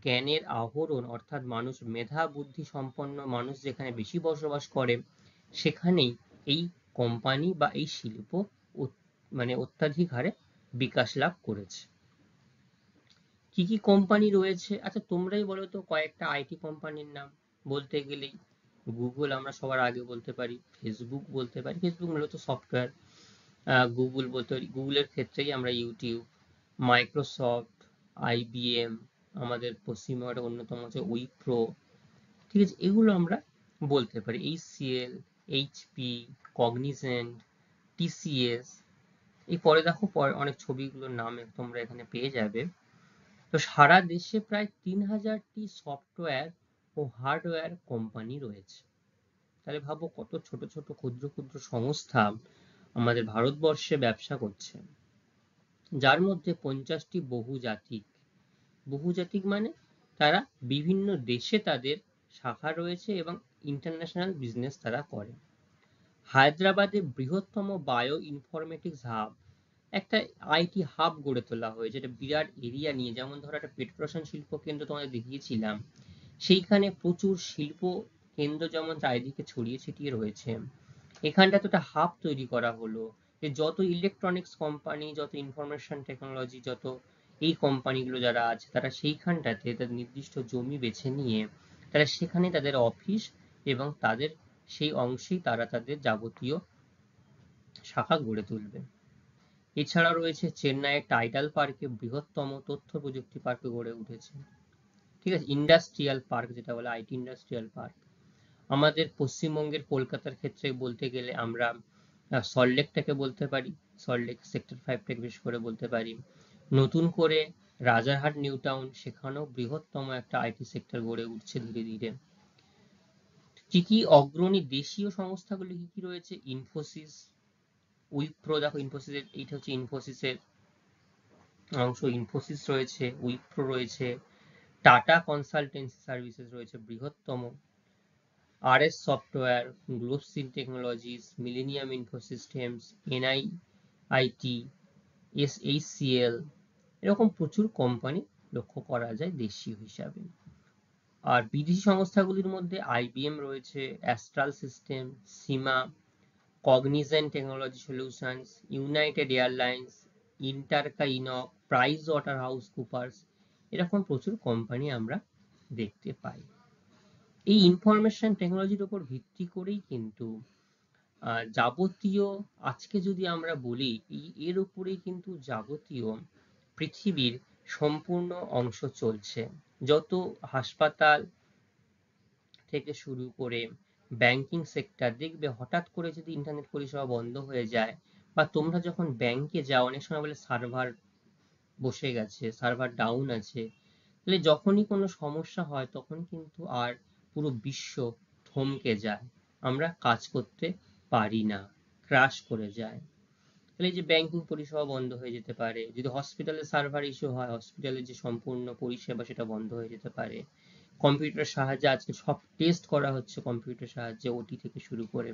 Speaker 1: জ্ঞানের আহরণ অর্থাৎ মানুষ মেধা বুদ্ধি সম্পন্ন মানুষ যেখানে বেশি বসবাস করে, সেখানেই এই কোম্পানি বা এই শিল্প মানে অত্যাধিক হারে বিকাশ লাভ করেছে। কি কি কোম্পানি রয়েছে? আচ্ছা, তোমরাই বলো তো কয়েকটা আইটি কোম্পানির নাম। বলতে গেলেই গুগল আমরা সবার আগে বলতে পারি, ফেসবুক বলতে পারি, ফেসবুক মূলত সফটওয়্যার। গুগল বলতে পারি, গুগলের ক্ষেত্রেই আমরা ইউটিউব, মাইক্রোসফট, আইবিএম, আমাদের পশ্চিমবঙ্গের অন্যতম হচ্ছে উইপ্রো, ঠিক আছে, এগুলো আমরা বলতে পারি। HCL, HP, Cognizant, TCS। এই পরে দেখো, পরে অনেক ছবিগুলোর নাম তোমরা এখানে পেয়ে যাবে। তো সারা দেশে প্রায় 3000টি সফটওয়্যার ও হার্ডওয়্যার কোম্পানি রয়েছে। তাহলে ভাবো কত ছোট ছোট ক্ষুদ্র ক্ষুদ্র সংস্থা আমাদের ভারতবর্ষে ব্যবসা করছে, যার মধ্যে 50টি বহুজাতিক। বহুজাতিক মানে তারা বিভিন্ন দেশে তাদের শাখা রয়েছে এবং ইন্টারন্যাশনাল বিজনেস তারা করে। হায়দ্রাবাদে বৃহত্তম বায়ো ইনফরমেটিক্স হাব, একটা আইটি হাব গড়ে তোলা হয়েছে, যেটা বিরাট এরিয়া নিয়ে, যেমন ধরো একটা পেট্রোশন শিল্প কেন্দ্র তোমাদের দেখিয়েছিলাম, সেইখানে প্রচুর শিল্প কেন্দ্র যেমন চারিদিকে ছড়িয়ে ছিটিয়ে রয়েছে, এখানটা তো একটা হাব তৈরি করা হলো, যে যত ইলেকট্রনিক্স কোম্পানি, যত ইনফরমেশন টেকনোলজি, যত এই কোম্পানিগুলো যারা আছে, তারা সেইখানটাতে তাদের নির্দিষ্ট জমি বেছে নিয়ে তারা সেখানে তাদের অফিস এবং তাদের সেই অংশেই তারা তাদের যাবতীয় শাখা গড়ে তুলবে। এছাড়া রয়েছে চেন্নাইয়ের টাইডাল পার্কে বৃহত্তম তথ্য প্রযুক্তি পার্ক গড়ে উঠেছে। ঠিক আছে, ইন্ডাস্ট্রিয়াল পার্ক যেটা বলে, আইটি ইন্ডাস্ট্রিয়াল পার্ক। আমাদের পশ্চিমবঙ্গের কলকাতার ক্ষেত্রে বলতে গেলে আমরা সল্টলেকটাকে বলতে পারি, সল্টলেক সেক্টর 5টাকে বিশেষ করে বলতে পারি। নতুন করে রাজারহাট নিউ টাউন, সেখানেও বৃহত্তম একটা আইটি সেক্টর গড়ে উঠছে ধীরে ধীরে। কি কি অগ্রণী দেশীয় সংস্থাগুলি কি কি রয়েছে? ইনফোসিস, উইপ্রো। দেখো ইনফোসিসের, এইটা হচ্ছে ইনফোসিসের অংশ। ইনফোসিস রয়েছে, উইপ্রো রয়েছে, টাটা কনসালটেন্সি সার্ভিসেস রয়েছে বৃহত্তম, RS Software, Globsyn Technologies, Millennium Infosystems, NIIT, HCL, এরকম প্রচুর কোম্পানি লক্ষ্য করা যায় দেশীয় হিসাবে। আর বিদেশি সংস্থাগুলির মধ্যে IBM রয়েছে, অ্যাস্ট্রাল সিস্টেম, সিমা, Cognizant Technology Solutions, United Airlines, ইন্টারকাইনক, প্রাইস ওয়াটার হাউস কুপার্স, এরকম প্রচুর কোম্পানি আমরা দেখতে পাই। এই ইনফরমেশন টেকনোলজির উপর ভিত্তি করেই কিন্তু যাবতীয়, আজকে যদি আমরা বলি, এর উপরেই কিন্তু যাবতীয় পৃথিবীর সম্পূর্ণ অংশ চলছে। যত হাসপাতাল থেকে শুরু করে ব্যাংকিং সেক্টর, দেখবে হঠাৎ করে যদি ইন্টারনেট পরিষেবা বন্ধ হয়ে যায়, বা তোমরা যখন ব্যাংকে যাও, অনেক সময় বলে সার্ভার বসে গেছে, সার্ভার ডাউন আছে, তাহলে যখনই কোনো সমস্যা হয় তখন কিন্তু আর পুরো বিশ্ব থমকে যায়, আমরা কাজ করতে পারি না, ক্র্যাশ করে যায়। তাহলে যে ব্যাংকিং পরিষেবা বন্ধ হয়ে যেতে পারে, যদি হসপিটালে সার্ভার ইস্যু হয়, হসপিটালের যে সম্পূর্ণ পরিষেবা সেটা বন্ধ হয়ে যেতে পারে। কম্পিউটার সাহায্যে আজকে সব টেস্ট করা হচ্ছে কম্পিউটার সাহায্যে, ওটি থেকে শুরু করে,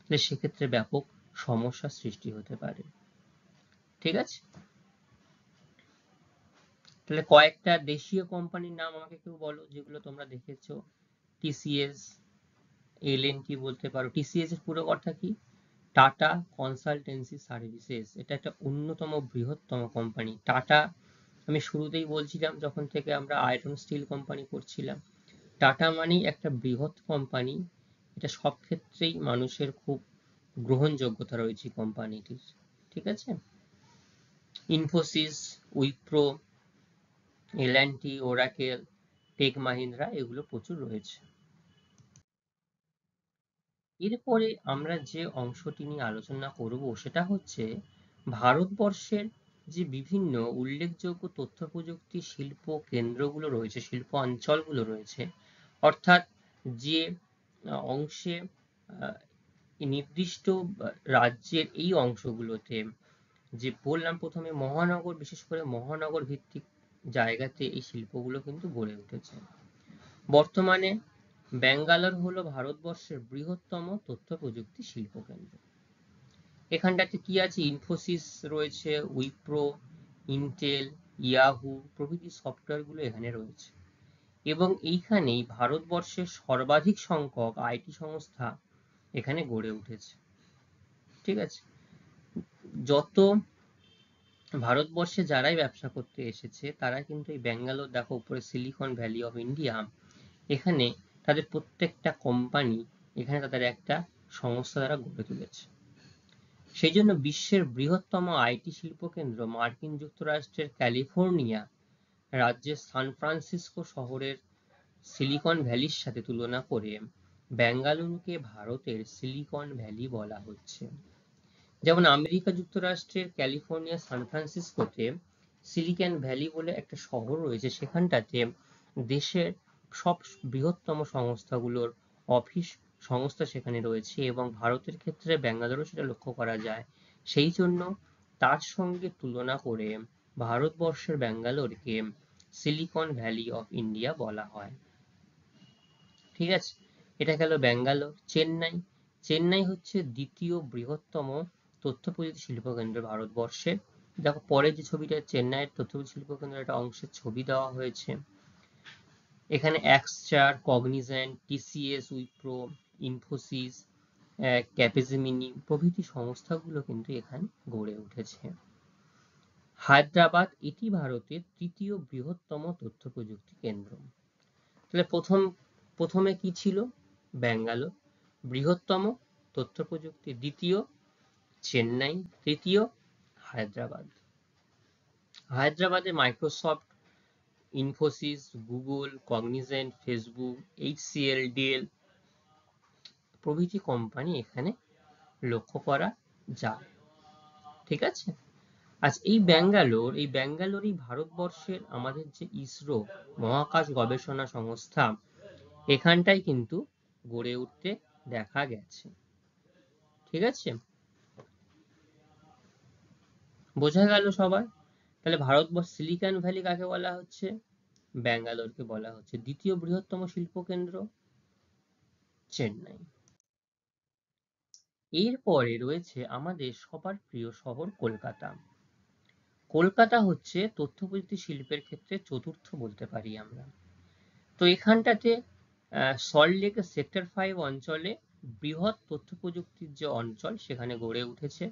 Speaker 1: তাহলে সেক্ষেত্রে ব্যাপক সমস্যার সৃষ্টি হতে পারে। ঠিক আছে, তাহলে কয়েকটা দেশীয় কোম্পানির নাম আমাকে কেউ বলো যেগুলো তোমরা দেখেছো। TCS, L&T বলতে পারো। TCS এর পুরো কথা কি? Tata consultancy services. এটা একটা অন্যতম বৃহত্তম কোম্পানি। টাটা, আমি শুরুতেই বলছিলাম যখন থেকে আমরা আয়রন স্টিল কোম্পানি করছিলাম, টাটা মানেই একটা বৃহৎ কোম্পানি, এটা সব ক্ষেত্রেই মানুষের খুব গ্রহণযোগ্যতা রয়েছে কোম্পানিটির। ঠিক আছে, Infosys, Wipro, L&T, Oracle, tech Mahindra, এগুলো প্রচুর রয়েছে। এরপরে আমরা যে অংশটি নিয়ে আলোচনা করব সেটা হচ্ছে ভারতবর্ষের যে বিভিন্ন উল্লেখযোগ্য তথ্য প্রযুক্তি শিল্প কেন্দ্রগুলো রয়েছে, শিল্প অঞ্চলগুলো রয়েছে, অর্থাৎ যে অংশে নির্দিষ্ট রাজ্যের এই অংশগুলোতে, যে বললাম প্রথমে মহানগর, বিশেষ করে মহানগর ভিত্তিক জায়গাতে এই শিল্পগুলো কিন্তু গড়ে উঠেছে। বর্তমানে ব্যাঙ্গালোর হলো ভারতবর্ষের বৃহত্তম তথ্য প্রযুক্তি শিল্প কেন্দ্র। এখানটাতে কি আছে? ইনফোসিস রয়েছে, উইপ্রো, ইন্টেল, ইয়াহু প্রভৃতি সফটওয়্যারগুলো এখানে রয়েছে, এবং এইখানেই ভারতবর্ষের সর্বাধিক সংখ্যক আইটি সংস্থা এখানে গড়ে উঠেছে। ঠিক আছে, যত ভারতবর্ষে যারাই ব্যবসা করতে এসেছে তারা কিন্তু এই ব্যাঙ্গালোর, দেখো উপরে সিলিকন ভ্যালি অফ ইন্ডিয়া, এখানে তাদের প্রত্যেকটা কোম্পানি এখানে তাদের একটা সংস্থা দ্বারা গড়ে তুলেছে। সেই জন্য বিশ্বের বৃহত্তম আইটি শিল্প কেন্দ্র মার্কিন যুক্তরাষ্ট্রের ক্যালিফোর্নিয়া রাজ্যের সান ফ্রান্সিসকো শহরের সিলিকন ভ্যালির সাথে তুলনা করে বেঙ্গালুরুকে ভারতের সিলিকন ভ্যালি বলা হচ্ছে। যেমন আমেরিকা যুক্তরাষ্ট্রের ক্যালিফোর্নিয়া সান ফ্রান্সিসকোতে সিলিকন ভ্যালি বলে একটা শহর রয়েছে, সেখানটাতে দেশের সব বৃহত্তম সংস্থাগুলোর অফিস সংস্থা সেখানে রয়েছে, এবং ভারতের ক্ষেত্রে ব্যাঙ্গালোরও সেটা লক্ষ্য করা যায়। সেই জন্য তার সঙ্গে তুলনা করে ভারতবর্ষের ব্যাঙ্গালোরকে সিলিকন ভ্যালি অফ ইন্ডিয়া বলা হয়। ঠিক আছে, এটা গেল ব্যাঙ্গালোর। চেন্নাই হচ্ছে দ্বিতীয় বৃহত্তম তথ্য প্রযুক্তি শিল্পকেন্দ্র ভারতবর্ষে। দেখো পরে যে ছবিটা, চেন্নাইয়ের তথ্য প্রযুক্তি শিল্পকেন্দ্রের একটা অংশের ছবি দেওয়া হয়েছে। এখানে এক্সচার, কগনিজেন্ট, টিসিএস, উইপ্রো, ইনফোসিস, ক্যাপিজেমিনি প্রভৃতি সংস্থাগুলো কিন্তু এখানে গড়ে উঠেছে। হায়দ্রাবাদ, এটি ভারতের তৃতীয় বৃহত্তম তথ্য প্রযুক্তি কেন্দ্র। তাহলে প্রথমে কি ছিল? ব্যাঙ্গালোর বৃহত্তম তথ্য প্রযুক্তি, দ্বিতীয় চেন্নাই, তৃতীয় হায়দ্রাবাদ। হায়দ্রাবাদে Microsoft, Infosys, Google, Cognizant, Facebook, HCL, Dell প্রভৃতি কোম্পানি এখানে লক্ষ্য করা যায়। ঠিক আছে, আচ্ছা এই ব্যাঙ্গালোরই ভারতবর্ষের আমাদের যে ইসরো মহাকাশ গবেষণা সংস্থা, এখানটাই কিন্তু গড়ে উঠতে দেখা গেছে। ঠিক আছে, বোঝা গেল সবার? তাহলে ভারতবর্ষ সিলিকন ভ্যালি কাকে বলা হচ্ছে? ব্যাঙ্গালোরকে বলা হচ্ছে। দ্বিতীয় বৃহত্তম শিল্প কেন্দ্র চেন্নাই। এরপরে রয়েছে আমাদের সবার প্রিয় শহর কলকাতা। কলকাতা হচ্ছে তথ্য প্রযুক্তি শিল্পের ক্ষেত্রে চতুর্থ বলতে পারি আমরা। তো এখানটাতে সল্টলেক সেক্টর 5 অঞ্চলে বৃহৎ তথ্য প্রযুক্তির যে অঞ্চল সেখানে গড়ে উঠেছে,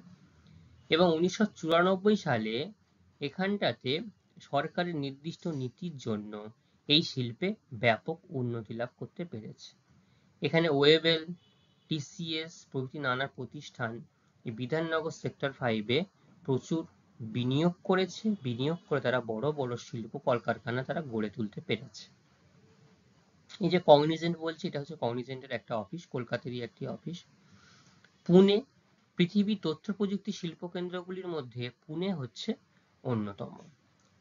Speaker 1: এবং 1994 সালে এখানটাতে সরকারের নির্দিষ্ট নীতির জন্য এই শিল্পে ব্যাপক উন্নতি লাভ করতে পেরেছে। এখানে ওয়েবেল, টিসিএস প্রভৃতি নানা প্রতিষ্ঠান এই বিধাননগর সেক্টর 5-এ প্রচুর বিনিয়োগ করেছে, বিনিয়োগ করে তারা বড় বড় শিল্প কলকারখানা তারা গড়ে তুলতে পেরেছে। এই যে কগনিজেন্ট বলছি, এটা হচ্ছে কগনিজেন্টের একটা অফিস, কলকাতারই একটি অফিস। পুনে, পৃথিবীর তথ্য প্রযুক্তি শিল্প কেন্দ্রগুলির মধ্যে পুনে হচ্ছে অন্যতম।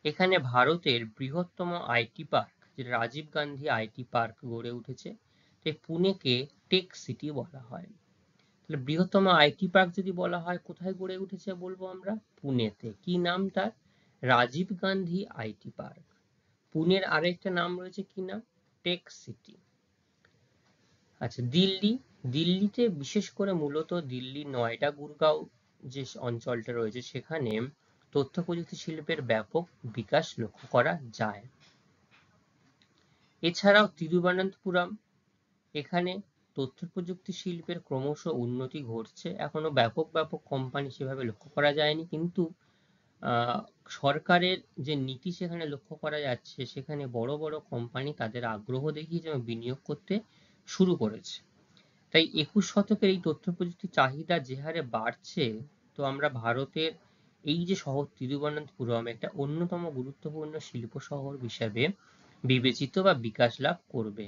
Speaker 1: এখানে ভারতের বৃহত্তম আইটি পার্ক, যেটা রাজীব গান্ধী আইটি পার্ক গড়ে উঠেছে। তাই পুনেকে টেক সিটি বলা হয়। তাহলে বৃহত্তম আইটি পার্ক যদি বলা হয় কোথায় গড়ে উঠেছে, বলবো আমরা পুনেতে। কি নাম তার? Rajiv Gandhi IT Park. পুনের আরেকটা নাম রয়েছে, কি নাম? Tech City. আচ্ছা দিল্লিতে বিশেষ করে মূলত দিল্লি নয়ডা গুরগাঁও যে অঞ্চলটা রয়েছে সেখানে তথ্য প্রযুক্তি শিল্পের ব্যাপক বিকাশ লক্ষ্য করা যায়। এছাড়াও তিরুবনন্তপুরম, এখানে তথ্য প্রযুক্তি শিল্পের ক্রমশ উন্নতি ঘটছে। এখনো ব্যাপক কোম্পানি সেভাবে লক্ষ্য করা যায়নি, কিন্তু সরকারের যে নীতি সেখানে লক্ষ্য করা যাচ্ছে, সেখানে বড় বড় কোম্পানি তাদের আগ্রহ দেখিয়েছে এবং বিনিয়োগ করতে শুরু করেছে। তাই 21 শতকের এই তথ্য প্রযুক্তির চাহিদা যে হারে বাড়ছে, তো আমরা ভারতের এই যে শহর তিরুবনন্তপুরম একটা অন্যতম গুরুত্বপূর্ণ শিল্প শহর হিসেবে বিবেচিত বা বিকাশ লাভ করবে।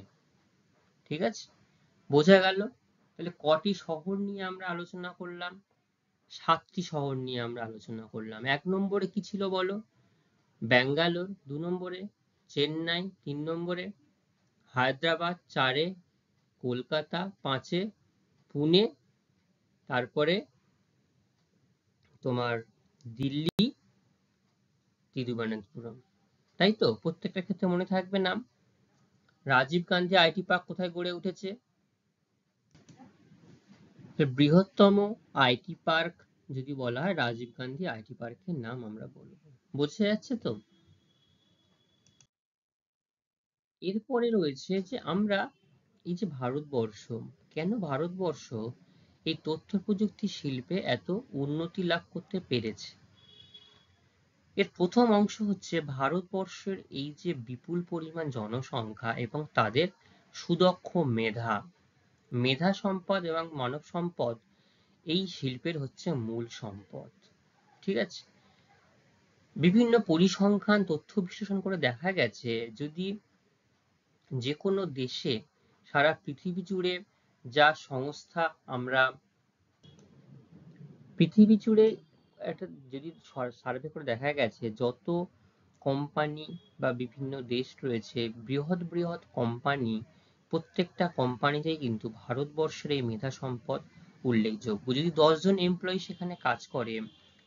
Speaker 1: ঠিক আছে, বোঝা গেল? তাহলে কটি শহর নিয়ে আমরা আলোচনা করলাম? 7টি শহর নিয়ে আমরা আলোচনা করলাম। 1 নম্বরে কি ছিল বলো? ব্যাঙ্গালোর। 2 নম্বরে চেন্নাই। 3 নম্বরে হায়দ্রাবাদ। 4-এ কলকাতা। 5-এ পুনে। তারপরে তোমার দিল্লি, তিরুবনন্তপুরম। তাই তো? প্রত্যেকটা ক্ষেত্রে মনে থাকবে নাম। রাজীব গান্ধী আইটি পার্ক কোথায় গড়ে উঠেছে? বৃহত্তম আইটি পার্ক যদি বলা হয়, রাজীব গান্ধী আইটি পার্কের নাম আমরা বলবো। বোঝা যাচ্ছে তো? এরপরে রয়েছে যে আমরা এই যে ভারতবর্ষ, কেন ভারতবর্ষ এই তথ্য প্রযুক্তি শিল্পে এত উন্নতি লাভ করতে পেরেছে। এর প্রথম অংশ হচ্ছে ভারতবর্ষের এই যে বিপুল পরিমাণ জনসংখ্যা এবং তাদের সুদক্ষ মেধা সম্পদ এবং মানব সম্পদ এই শিল্পের হচ্ছে মূল সম্পদ। ঠিক আছে, বিভিন্ন পরিসংখ্যান তথ্য বিশ্লেষণ করে দেখা গেছে, যদি যে কোনো দেশে সারা পৃথিবী জুড়ে যা সংস্থা আমরা পৃথিবী জুড়ে একটা যদি সার্ভে করে দেখা গেছে যত কোম্পানি বা বিভিন্ন দেশ রয়েছে বৃহৎ বৃহৎ কোম্পানি প্রত্যেকটা কোম্পানিতেই কিন্তু ভারতবর্ষের এই মেধা সম্পদ উল্লেখযোগ্য। যদি 10 জন এমপ্লয়ি সেখানে কাজ করে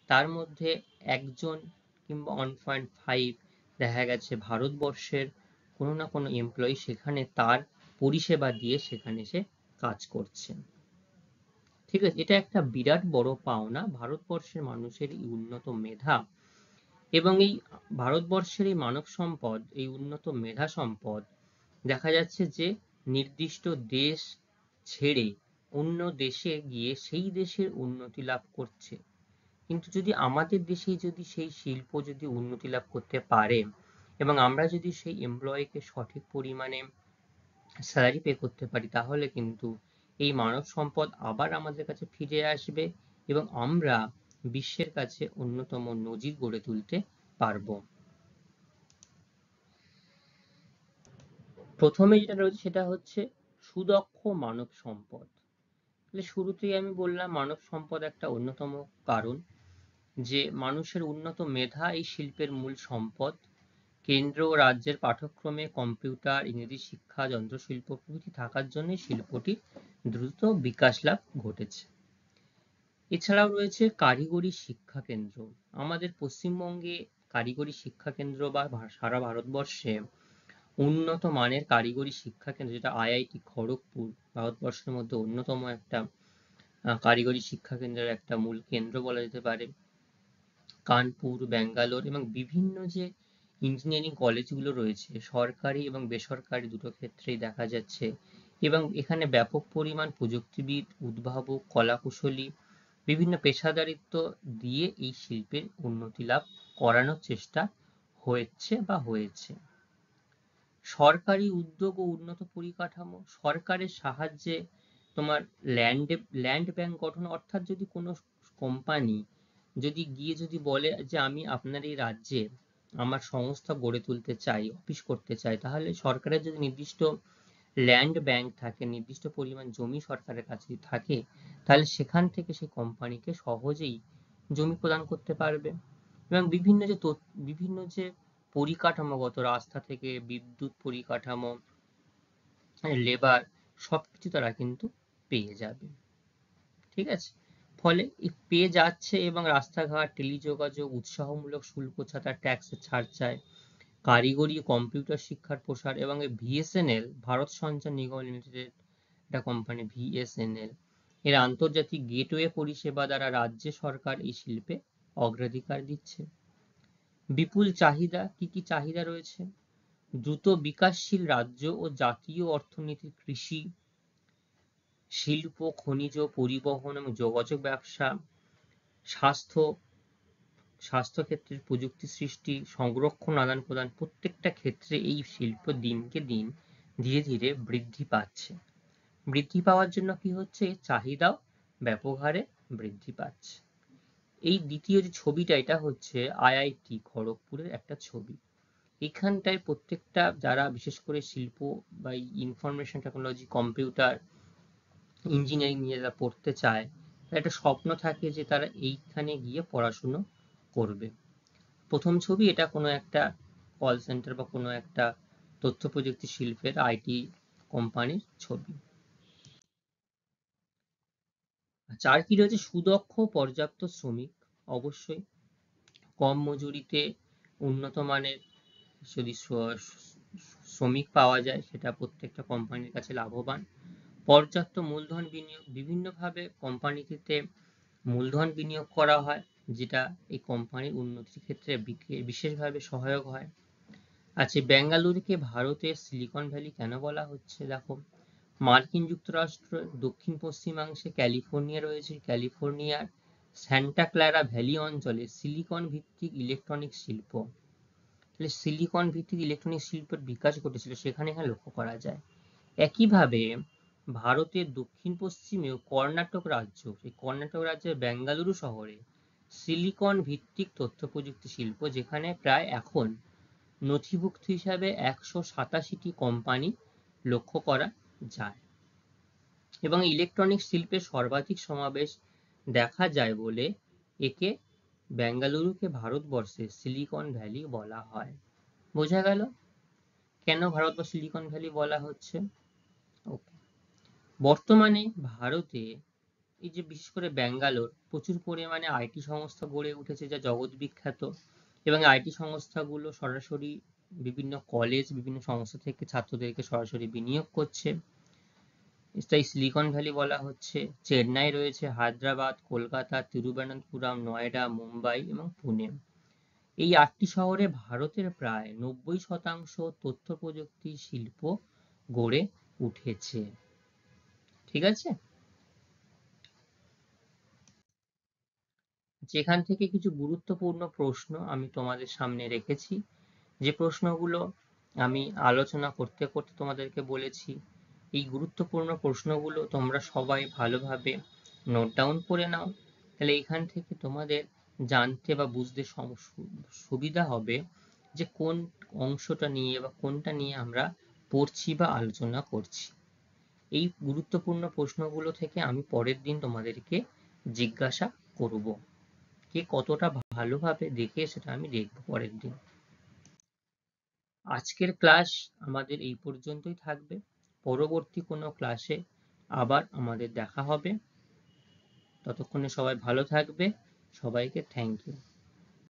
Speaker 1: তার মধ্যে একজন কিংবা 1.5 দেখা গেছে ভারতবর্ষের কোনো না কোনো এমপ্লয়ি সেখানে তার পরিষেবা দিয়ে সেখানে সে কাজ করছে। ঠিক আছে, এটা একটা বিরাট বড় পাওনা ভারতবর্ষের মানুষের এই উন্নত মেধা এবং এই ভারতবর্ষের এই মানব সম্পদ, এই উন্নত মেধা সম্পদ দেখা যাচ্ছে যে নির্দিষ্ট দেশ ছেড়ে অন্য দেশে গিয়ে সেই দেশের উন্নতি লাভ করছে। কিন্তু যদি আমাদের দেশেই যদি সেই শিল্প যদি উন্নতি লাভ করতে পারে এবং আমরা যদি সেই এমপ্লয়িকে সঠিক পরিমাণে স্যালারি পে করতে পারি তাহলে কিন্তু এই মানব সম্পদ আবার আমাদের কাছে ফিরে আসবে এবং আমরা বিশ্বের কাছে অন্যতম নজির গড়ে তুলতে পারবো। প্রথমে যেটা রয়েছে সেটা হচ্ছে সুদক্ষ মানব সম্পদ। তাহলে শুরুতেই আমি বললাম মানব সম্পদ একটা অন্যতম কারণ, যে মানুষের উন্নত মেধা এই শিল্পের মূল সম্পদ। কেন্দ্র ও রাজ্যের পাঠ্যক্রমে কম্পিউটার, ইংরেজি শিক্ষা, যন্ত্রশিল্প প্রভৃতি থাকার জন্য শিল্পটি দ্রুত বিকাশ লাভ ঘটেছে। এছাড়াও রয়েছে কারিগরি শিক্ষা কেন্দ্র। আমাদের পশ্চিমবঙ্গে কারিগরি শিক্ষা কেন্দ্র বা সারা ভারতবর্ষে উন্নত মানের কারিগরি শিক্ষা কেন্দ্র, যেটা আইআইটি খড়গপুর ভারতবর্ষের মধ্যে অন্যতম একটা কারিগরি শিক্ষা কেন্দ্রের একটা মূল কেন্দ্র বলা যেতে পারে। কানপুর, ব্যাঙ্গালোর এবং বিভিন্ন যে ইঞ্জিনিয়ারিং কলেজগুলো রয়েছে সরকারি এবং বেসরকারি দুটো ক্ষেত্রেই দেখা যাচ্ছে এবং এখানে ব্যাপক পরিমাণ প্রযুক্তিবিদ, উদ্ভাবক, কলাকুশলী বিভিন্ন পেশাদারিত্ব দিয়ে এই শিল্পের উন্নতি লাভ করানোর চেষ্টা হয়েছে বা হয়েছে। সরকারি উদ্যোগ ও উন্নত পরিকাঠামো, সরকারের সাহায্যে তোমার ল্যান্ড ব্যাংক গঠন, অর্থাৎ যদি কোনো কোম্পানি যদি গিয়ে যদি বলে যে আমি আপনার এই রাজ্যে আমার সংস্থা গড়ে তুলতে চাই, অফিস করতে চাই, তাহলে সরকারের যদি নির্দিষ্ট ল্যান্ড ব্যাংক থাকে, নির্দিষ্ট পরিমাণ জমি সরকারের কাছে থাকে, তাহলে সেখান থেকে সেই কোম্পানিকে সহজেই জমি প্রদান করতে পারবে এবং বিভিন্ন যে পরিকাঠামোগত রাস্তা থেকে বিদ্যুৎ পরিকাঠামো, লেবার সবকিছু তারা কিন্তু পেয়ে যাবে। ঠিক আছে, ফলে পেয়ে যাচ্ছে এবং রাস্তাঘাট, টেলিযোগাযোগ, উৎসাহমূলক শুল্ক ছাড়া, ট্যাক্সের ছাড় চায়, কারিগরি কম্পিউটার শিক্ষার প্রসার এবং ভিএসএনএল, ভারত সঞ্চার নিগম লিমিটেড একটা কোম্পানি ভিএসএনএল, এর আন্তর্জাতিক গেটওয়ে পরিষেবা দ্বারা রাজ্য সরকার এই শিল্পে অগ্রাধিকার দিচ্ছে। বিপুল চাহিদা, কি কি চাহিদা রয়েছে? দ্রুত বিকাশশীল রাজ্য ও জাতীয় অর্থনীতির কৃষি, শিল্প, খনিজ, পরিবহন এবং যোগাযোগ ব্যবসা, স্বাস্থ্য স্বাস্থ্যক্ষেত্রের প্রযুক্তি সৃষ্টি, সংরক্ষণ, আদান প্রদান, প্রত্যেকটা ক্ষেত্রে এই শিল্প দিনকে দিন ধীরে ধীরে বৃদ্ধি পাচ্ছে। বৃদ্ধি পাওয়ার জন্য কি হচ্ছে, চাহিদাও ব্যাপক হারে বৃদ্ধি পাচ্ছে। এই দ্বিতীয় যে ছবিটা, এটা হচ্ছে আইআইটি খড়গপুরের একটা ছবি। এখানটায় প্রত্যেকটা যারা বিশেষ করে শিল্প বা ইনফরমেশন টেকনোলজি, কম্পিউটার, ইঞ্জিনিয়ারিং নিয়ে যারা পড়তে চায়, একটা স্বপ্ন থাকে যে তারা এইখানে গিয়ে পড়াশুনো করবে। প্রথম ছবি, এটা কোনো একটা কল সেন্টার বা কোনো একটা তথ্য প্রযুক্তি শিল্পের আইটি কোম্পানির ছবি। চার কি রয়েছে, সুদক্ষ পর্যাপ্ত শ্রমিক, অবশ্যই কম মজুরিতে উন্নত মানের যদি শ্রমিক পাওয়া যায় সেটা প্রত্যেকটা কোম্পানির কাছে লাভবান। পর্যাপ্ত মূলধন বিনিয়োগ, বিভিন্নভাবে কোম্পানিটিতে মূলধন বিনিয়োগ করা হয় যেটা এই কোম্পানির উন্নতির ক্ষেত্রে বিশেষভাবে সহায়ক হয়। আচ্ছা, বেঙ্গালুরুকে ভারতের সিলিকন ভ্যালি কেন বলা হচ্ছে? দেখো, মার্কিন যুক্তরাষ্ট্র দক্ষিণ পশ্চিমাংশে ক্যালিফোর্নিয়া রয়েছে, ক্যালিফোর্নিয়ার স্যান্টা ক্লারা ভ্যালি অঞ্চলে সিলিকন ভিত্তিক ইলেকট্রনিক শিল্প, তাহলে সিলিকন ভিত্তিক ইলেকট্রনিক শিল্পের বিকাশ ঘটেছিল সেখানে এখানে লক্ষ্য করা যায়। একইভাবে ভারতের দক্ষিণ পশ্চিমেও কর্ণাটক রাজ্য, সেই কর্ণাটক রাজ্যের বেঙ্গালুরু শহরে সিলিকন ভিত্তিক তথ্য প্রযুক্তি শিল্প, যেখানে প্রায় এখন নথিভুক্ত হিসাবে 187টি কোম্পানি লক্ষ্য করা যায় এবং ইলেকট্রনিক শিল্পের সর্বাধিক সমাবেশ দেখা যায় বলে একে বেঙ্গালুরুকে ভারতবর্ষের সিলিকন ভ্যালি বলা হয়। বোঝা গেল কেন ভারত বা সিলিকন ভ্যালি বলা হচ্ছে? ওকে। বর্তমানে ভারতে এই যে বিশেষ করে ব্যাঙ্গালোর প্রচুর পরিমাণে আইটি সংস্থা গড়ে উঠেছে যা জগৎ বিখ্যাত এবং আইটি সংস্থাগুলো সরাসরি বিভিন্ন কলেজ বিভিন্ন সংস্থা থেকে ছাত্রদেরকে সরাসরি বিনিয়োগ করছে, তাই সিলিকন ভ্যালি বলা হচ্ছে। চেন্নাই রয়েছে, হায়দ্রাবাদ, কলকাতা, তিরুবনন্তপুরম, নয়ডা, মুম্বাই এবং পুনে। এই 8টি শহরে ভারতের প্রায় 90% তথ্য প্রযুক্তি শিল্প গড়ে উঠেছে। ঠিক আছে, যেখান থেকে কিছু গুরুত্বপূর্ণ প্রশ্ন আমি তোমাদের সামনে রেখেছি, যে প্রশ্নগুলো আমি আলোচনা করতে করতে তোমাদেরকে বলেছি। এই গুরুত্বপূর্ণ প্রশ্নগুলো তোমরা সবাই ভালোভাবে নোট ডাউন করে নাও, তাহলে এখান থেকে তোমাদের জানতে বা বুঝতে সুবিধা হবে যে কোন অংশটা নিয়ে বা কোনটা নিয়ে আমরা পড়ছি বা আলোচনা করছি। এই গুরুত্বপূর্ণ প্রশ্নগুলো থেকে আমি পরের দিন তোমাদেরকে জিজ্ঞাসা করব, কে কতটা ভালোভাবে দেখে সেটা আমি দেখব পরের দিন। আজকের ক্লাস আমাদের এই পর্যন্তই থাকবে। পরবর্তী কোনো ক্লাসে আবার আমাদের দেখা হবে। ততক্ষণে সবাই ভালো থাকবে। সবাইকে থ্যাংক ইউ।